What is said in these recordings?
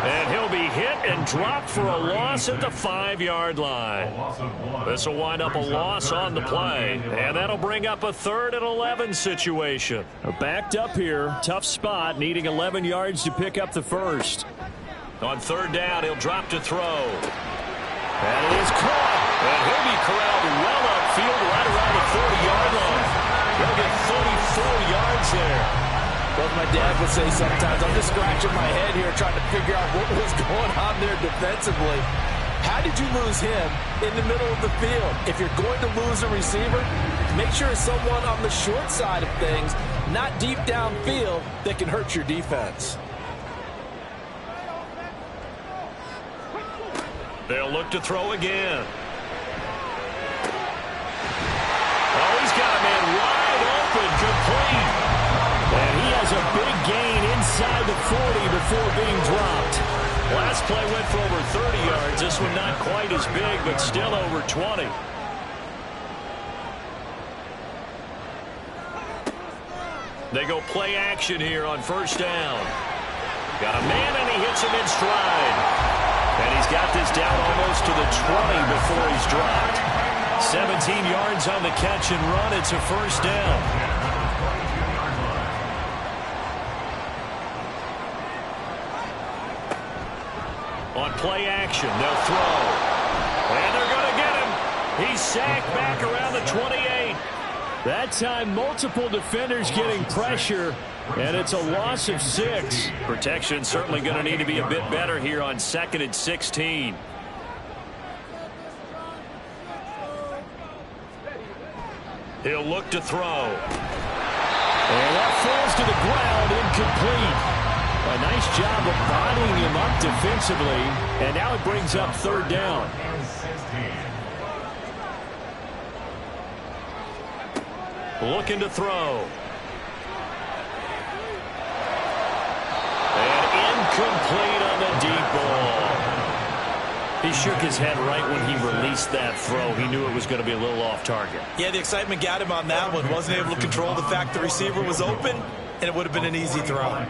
And he'll be hit and dropped for a loss at the 5-yard line. This will wind up a loss on the play, and that'll bring up a 3rd and 11 situation. Backed up here, tough spot, needing 11 yards to pick up the first. On 3rd down, he'll drop to throw. And it is caught. And he'll be corralled well upfield right around the 40-yard line. He'll get 34 yards there. Well, my dad would say sometimes, I'm just scratching my head here trying to figure out what was going on there defensively. How did you lose him in the middle of the field? If you're going to lose a receiver, make sure it's someone on the short side of things, not deep downfield, that can hurt your defense. They'll look to throw again. Oh, he's got a man wide open, complete. And he has a big gain inside the 40 before being dropped. Last play went for over 30 yards. This one not quite as big, but still over 20. They go play action here on 1st down. Got a man, and he hits him in stride. And he's got this down almost to the 20 before he's dropped. 17 yards on the catch and run. It's a 1st down. On play action, they'll throw. And they're going to get him. He's sacked back around the 28. That time, multiple defenders getting pressure, and it's a loss of 6. Protection certainly going to need to be a bit better here on 2nd and 16. He'll look to throw. And that falls to the ground, incomplete. A nice job of bodying him up defensively, and now it brings up 3rd down. Looking to throw. And incomplete on the deep ball. He shook his head right when he released that throw. He knew it was going to be a little off target. Yeah, the excitement got him on that one. Wasn't able to control the fact the receiver was open, and it would have been an easy throw.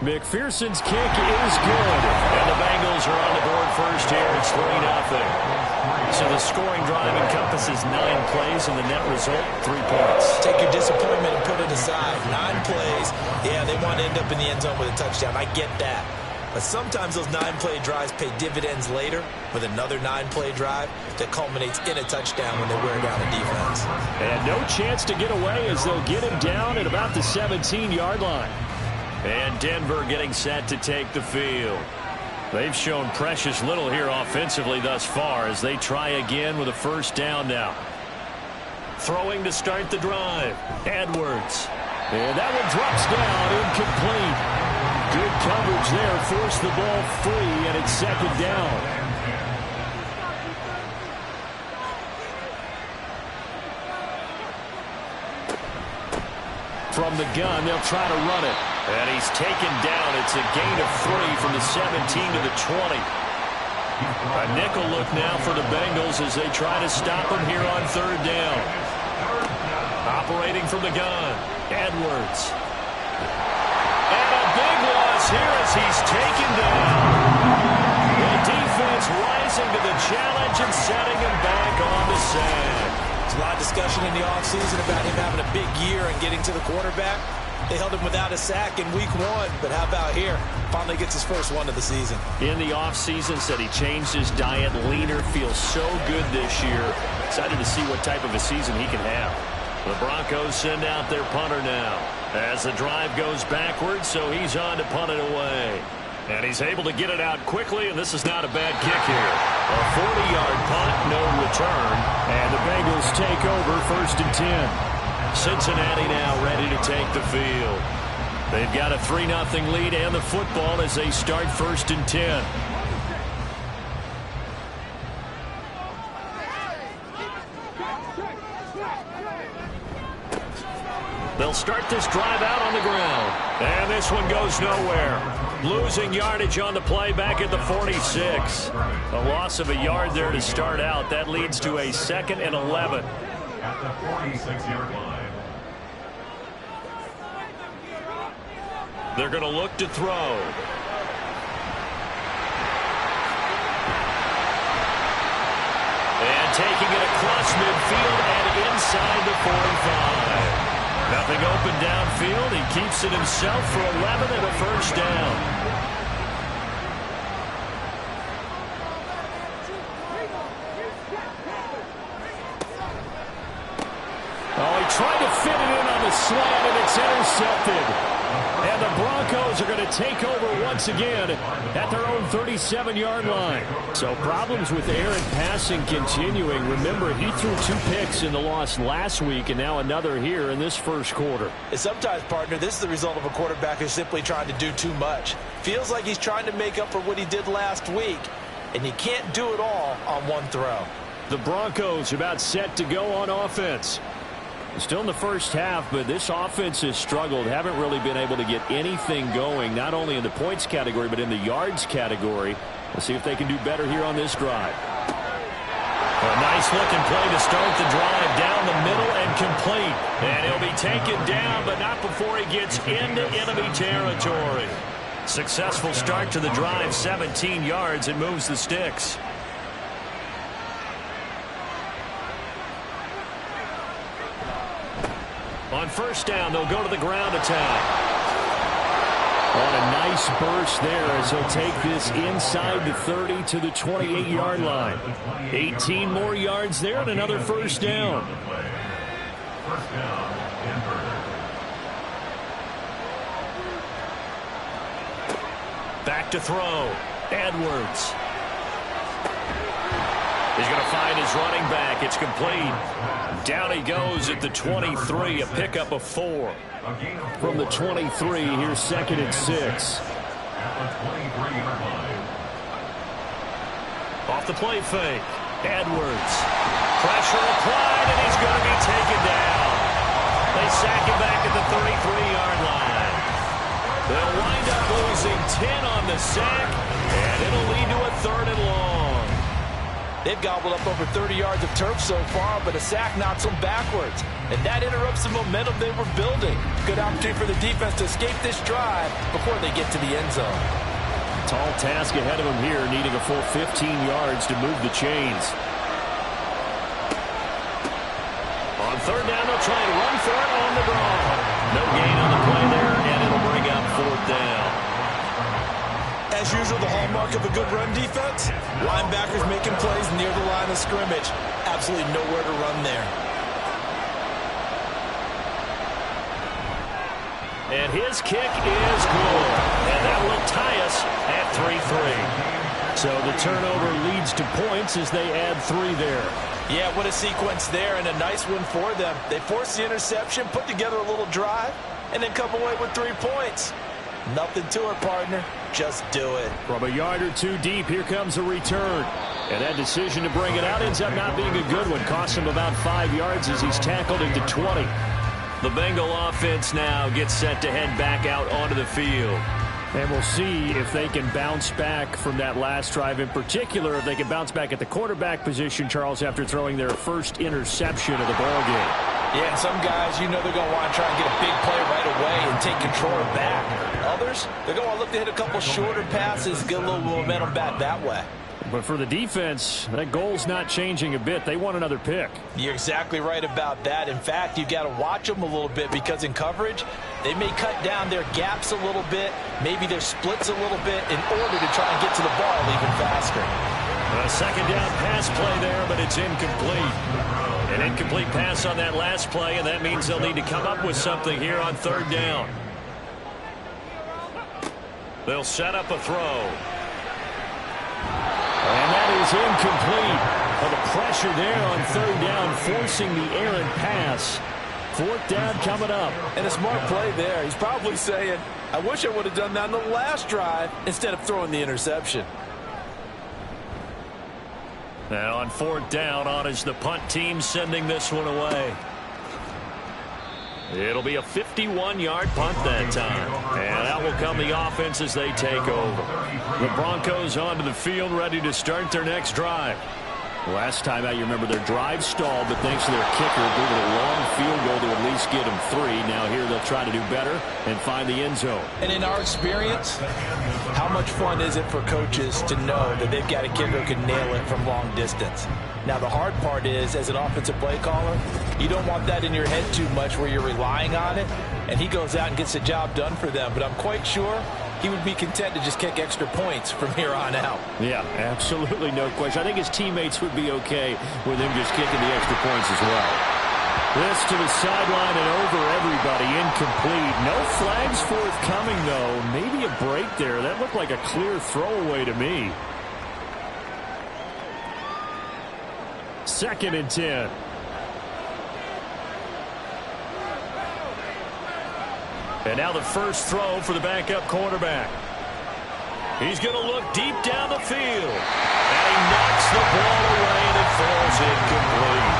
McPherson's kick is good. And the Bengals are on the board first here. It's 3-0. So the scoring drive encompasses 9 plays, and the net result, 3 points. Take your disappointment and put it aside. 9 plays. Yeah, they want to end up in the end zone with a touchdown. I get that. But sometimes those 9-play drives pay dividends later with another 9-play drive that culminates in a touchdown when they wear down a defense. And no chance to get away as they'll get him down at about the 17-yard line. And Denver getting set to take the field. They've shown precious little here offensively thus far as they try again with a 1st down now. Throwing to start the drive. Edwards. And that one drops down, incomplete. Good coverage there, forced the ball free, and it's 2nd down. From the gun, they'll try to run it. And he's taken down. It's a gain of 3 from the 17 to the 20. A nickel look now for the Bengals as they try to stop him here on 3rd down. Operating from the gun, Edwards. And a big loss here as he's taken down. The defense rising to the challenge and setting him back on the sack. There's a lot of discussion in the offseason about him having a big year and getting to the quarterback. They held him without a sack in week 1, but how about here? Finally gets his first one of the season. In the offseason, said he changed his diet, leaner, feels so good this year. Excited to see what type of a season he can have. The Broncos send out their punter now as the drive goes backwards, so he's on to punt it away. And he's able to get it out quickly, and this is not a bad kick here. A 40-yard punt, no return, and the Bengals take over 1st and 10. Cincinnati now ready to take the field. They've got a 3-0 lead and the football as they start 1st and 10. They'll start this drive out on the ground. And this one goes nowhere. Losing yardage on the play back at the 46. A loss of a yard there to start out. That leads to a 2nd and 11. At the 46-yard line. They're going to look to throw. And taking it across midfield and inside the 45. Nothing open downfield. He keeps it himself for 11 and a first down. Oh, he tried to fit it in on the slant, and it's intercepted. And the Broncos are going to take over once again at their own 37-yard line. So problems with air and passing continuing. Remember, he threw 2 picks in the loss last week, and now another here in this first quarter. And sometimes, partner, this is the result of a quarterback who's simply trying to do too much. Feels like he's trying to make up for what he did last week, and you can't do it all on one throw. The Broncos about set to go on offense. Still in the first half, but this offense has struggled. Haven't really been able to get anything going, not only in the points category, but in the yards category. We'll see if they can do better here on this drive. A nice-looking play to start the drive down the middle and complete. And he'll be taken down, but not before he gets into enemy territory. Successful start to the drive, 17 yards, and moves the sticks. On first down, they'll go to the ground attack. On a nice burst there as he'll take this inside the 30 to the 28-yard line. 18 more yards there and another first down. Back to throw. Edwards. He's going to find his running back. It's complete. Down he goes at the 23, a pickup of 4. From the 23, here's 2nd and 6. Off the play fake. Edwards. Pressure applied, and he's going to be taken down. They sack him back at the 33-yard line. They'll wind up losing 10 on the sack, and it'll lead to a 3rd and long. They've gobbled up over 30 yards of turf so far, but a sack knocks them backwards. And that interrupts the momentum they were building. Good opportunity for the defense to escape this drive before they get to the end zone. Tall task ahead of him here, needing a full 15 yards to move the chains. On 3rd down, they'll try and run for it on the draw. No gain on the play there, and it'll bring up 4th down. As usual, the hallmark of a good run defense, linebackers making plays near the line of scrimmage. Absolutely nowhere to run there. And his kick is good. And that will tie us at 3-3. So the turnover leads to points as they add 3 there. Yeah, what a sequence there, and a nice one for them. They forced the interception, put together a little drive, and then come away with 3 points. Nothing to it, partner. Just do it. From a yard or 2 deep, here comes a return. And that decision to bring it out ends up not being a good one. Costs him about 5 yards as he's tackled into 20. The Bengal offense now gets set to head back out onto the field. And we'll see if they can bounce back from that last drive. In particular, if they can bounce back at the quarterback position, Charles, after throwing their first interception of the ballgame. Yeah, and some guys, you know they're going to want to try and get a big play right away and take control back. Others, they're going to look to hit a couple shorter passes, get a little momentum back that way. But for the defense, that goal's not changing a bit. They want another pick. You're exactly right about that. In fact, you've got to watch them a little bit because in coverage, they may cut down their gaps a little bit, maybe their splits a little bit in order to try and get to the ball even faster. A 2nd down pass play there, but it's incomplete. An incomplete pass on that last play, and that means they'll need to come up with something here on 3rd down. They'll set up a throw. And that is incomplete. Well, the pressure there on 3rd down, forcing the errant pass. 4th down coming up. And a smart play there. He's probably saying, I wish I would have done that on the last drive instead of throwing the interception. Now on 4th down, on is the punt team sending this one away. It'll be a 51-yard punt that time. And out will come the offense as they take over. The Broncos onto the field, ready to start their next drive. Last time out, you remember their drive stalled, but thanks to their kicker, moving a long field goal to at least get them 3. Now here they'll try to do better and find the end zone. And in our experience, how much fun is it for coaches to know that they've got a kicker who can nail it from long distance? Now, the hard part is, as an offensive play caller, you don't want that in your head too much where you're relying on it, and he goes out and gets the job done for them. But I'm quite sure he would be content to just kick extra points from here on out. Yeah, absolutely no question. I think his teammates would be okay with him just kicking the extra points as well. This to the sideline and over everybody, incomplete. No flags forthcoming, though. Maybe a break there. That looked like a clear throwaway to me. 2nd and 10. And now the first throw for the backup quarterback. He's going to look deep down the field. And he knocks the ball away and it falls incomplete.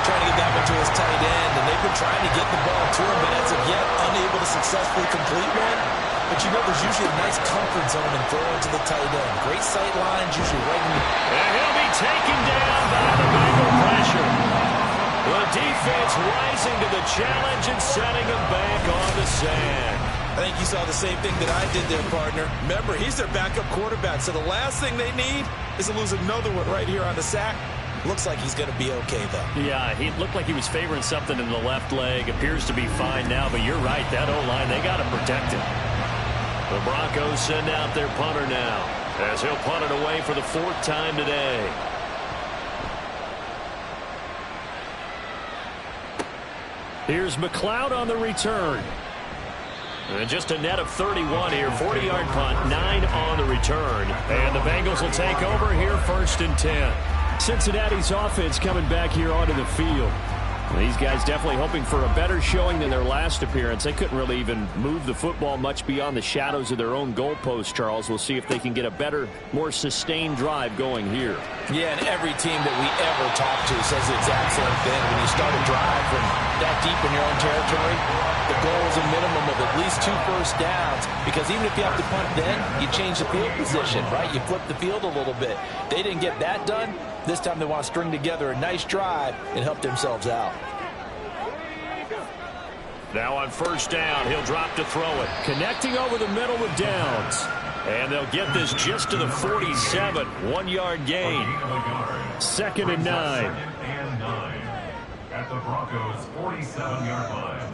Trying to get that one to his tight end, and they've been trying to get the ball to him, but as of yet, unable to successfully complete one. But you know there's usually a nice comfort zone in throwing to the tight end. Great sight lines, usually right in the... And he'll be taken down by the Bengal pressure. The defense rising to the challenge and setting him back on the sand. I think you saw the same thing that I did there, partner. Remember, he's their backup quarterback, so the last thing they need is to lose another one right here on the sack. Looks like he's going to be okay, though. Yeah, he looked like he was favoring something in the left leg. Appears to be fine now, but you're right. That O-line, they got to protect him. The Broncos send out their punter now, as he'll punt it away for the 4th time today. Here's McLeod on the return. And just a net of 31 here. 40-yard punt, 9 on the return. And the Bengals will take over here 1st and 10. Cincinnati's offense coming back here onto the field. These guys definitely hoping for a better showing than their last appearance. They couldn't really even move the football much beyond the shadows of their own goalpost, Charles. We'll see if they can get a better, more sustained drive going here. Yeah, and every team that we ever talk to says the exact same thing. When you start a drive from that deep in your own territory, the goal is a minimum of at least 2 first downs, because even if you have to punt then, you change the field position, right? You flip the field a little bit. They didn't get that done. This time they want to string together a nice drive and help themselves out. Now on 1st down, he'll drop to throw it. Connecting over the middle with Downs. And they'll get this just to the 47. 1-yard gain. 2nd and 9. At the Broncos' 47-yard line.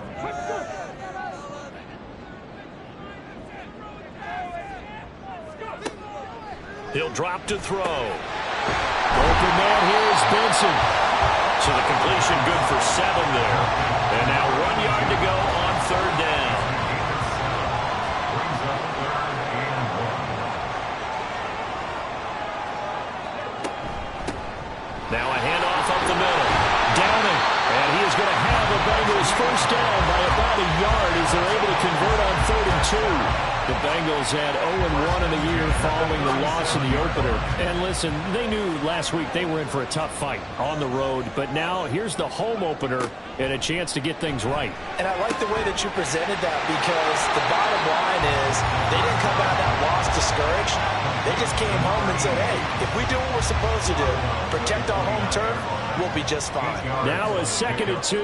He'll drop to throw. Open man here is Benson. So the completion good for 7 there. And now 1 yard to go on 3rd down. Now a handoff up the middle. Downing. And he is going to have the Bengals 1st down by about a yard as they're able to convert on 3rd and 2. The Bengals had 0-1 in the year following the loss in the opener. And listen, they knew last week they were in for a tough fight on the road. But now here's the home opener and a chance to get things right. And I like the way that you presented that, because the bottom line is they didn't come out of that loss discouraged. They just came home and said, hey, if we do what we're supposed to do, protect our home turf, we'll be just fine. Now a 2nd and 2.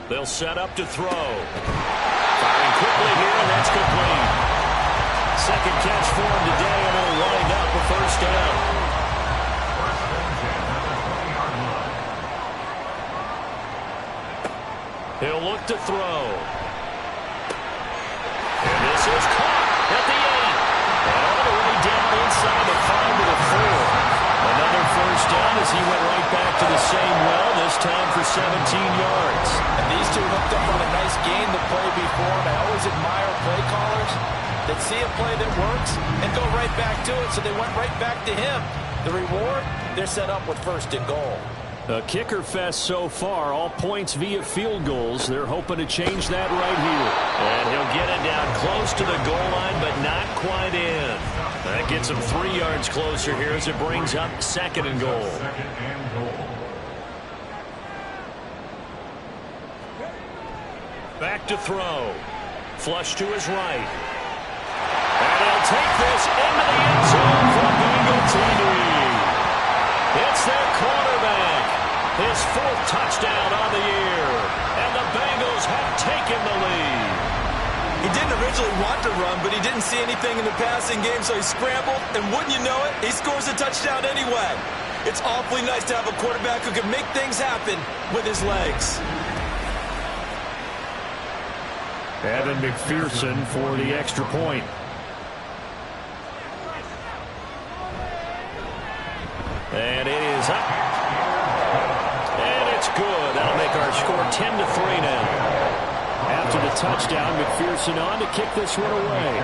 They'll set up to throw. Firing quickly here, and that's complete. 2nd catch for him today, and it'll wind up a 1st down. He'll look to throw. And this is caught at the 8. And all the way down inside the 5 to the 4. Another 1st down as he went right back to the same well, this time for 17 yards. And these two hooked up on a nice game the play before, and I always admire play callers that see a play that works and go right back to it, so they went right back to him. The reward, they're set up with 1st and goal. A kicker fest so far, all points via field goals. They're hoping to change that right here. And he'll get it down close to the goal line, but not quite in. That gets him 3 yards closer here as it brings up 2nd and goal. Back to throw. Flush to his right. And take this into the end zone for Bengal TD. It's their quarterback. His 4th touchdown on the year. And the Bengals have taken the lead. He didn't originally want to run, but he didn't see anything in the passing game, so he scrambled, and wouldn't you know it, he scores a touchdown anyway. It's awfully nice to have a quarterback who can make things happen with his legs. Evan McPherson for the extra point. And it is up. And it's good. That'll make our score 10-3 now. After the touchdown, McPherson on to kick this one away.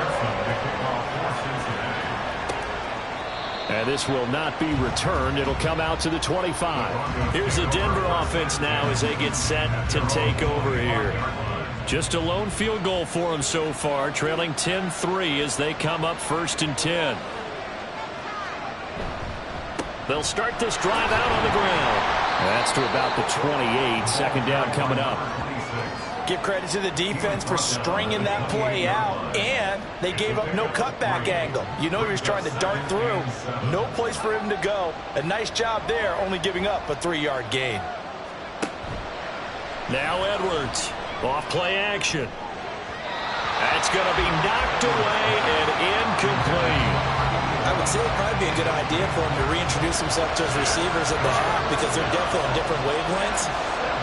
And this will not be returned. It'll come out to the 25. Here's the Denver offense now as they get set to take over here. Just a lone field goal for them so far, trailing 10-3 as they come up 1st and 10. They'll start this drive out on the ground. That's to about the 28. 2nd down coming up. Give credit to the defense for stringing that play out, and they gave up no cutback angle. You know he was trying to dart through. No place for him to go. A nice job there, only giving up a 3-yard gain. Now Edwards. Off play action. That's going to be knocked away and incomplete. I would say it'd probably be a good idea for him to reintroduce himself to his receivers at the half because they're definitely on different wavelengths.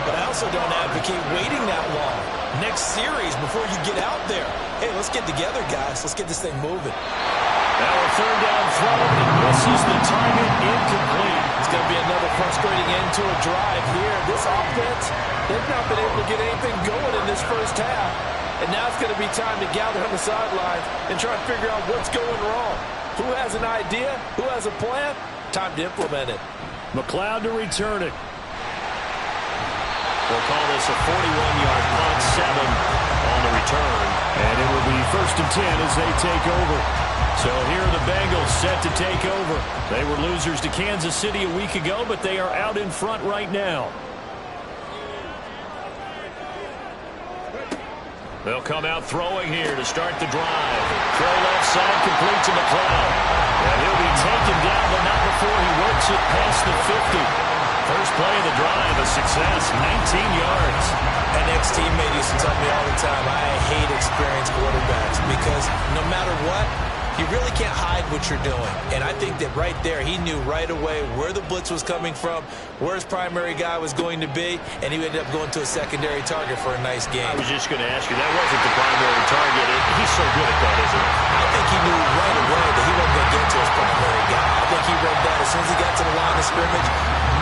But I also don't advocate waiting that long. Next series before you get out there. Hey, let's get together, guys. Let's get this thing moving. Now a 3rd down throw. He misses the target. Incomplete. It's going to be another frustrating end to a drive here. This offense, they've not been able to get anything going in this first half. And now it's going to be time to gather on the sidelines and try and figure out what's going wrong. Who has an idea? Who has a plan? Time to implement it. McLeod to return it. We'll call this a 41-yard punt, 7 on the return. And it will be 1st and 10 as they take over. So here are the Bengals set to take over. They were losers to Kansas City a week ago, but they are out in front right now. They'll come out throwing here to start the drive. Throw left side, complete to McLeod. And he'll be taken down, but not before he works it past the 50. First play of the drive, a success, 19 yards. An ex-teammate used to tell me all the time, I hate experienced quarterbacks because no matter what, you really can't hide what you're doing. And I think that right there, he knew right away where the blitz was coming from, where his primary guy was going to be, and he ended up going to a secondary target for a nice game. I was just going to ask you, that wasn't the primary target. He's so good at that, isn't he? I think he knew right away that he wasn't going to get to his primary guy. I think he read that as soon as he got to the line of scrimmage,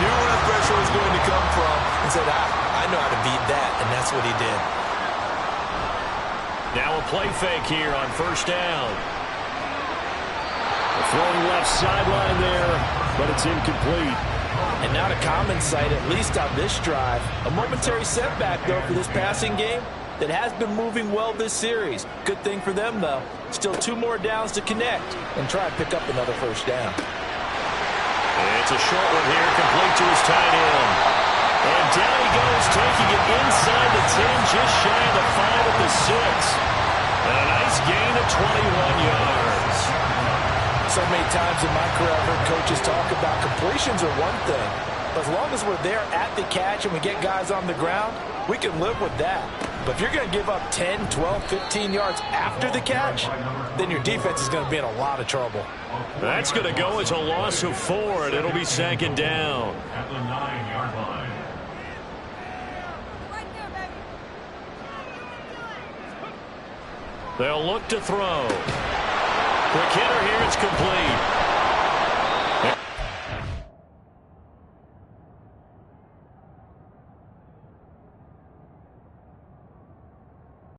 knew where the pressure was going to come from, and said, I know how to beat that, and that's what he did. Now a play fake here on 1st down. Throwing left sideline there, but it's incomplete. And not a common sight, at least on this drive. A momentary setback, though, for this passing game that has been moving well this series. Good thing for them, though. Still 2 more downs to connect and try and pick up another 1st down. It's a short one here, complete to his tight end. And down he goes, taking it inside the 10, just shy of the 5 at the 6. And a nice gain of 21 yards. So many times in my career, I've heard coaches talk about completions are one thing. But as long as we're there at the catch and we get guys on the ground, we can live with that. But if you're going to give up 10, 12, 15 yards after the catch, then your defense is going to be in a lot of trouble. That's going to go as a loss of 4, and it'll be 2nd down. At the 9-yard line. They'll look to throw. Quick hitter here, it's complete.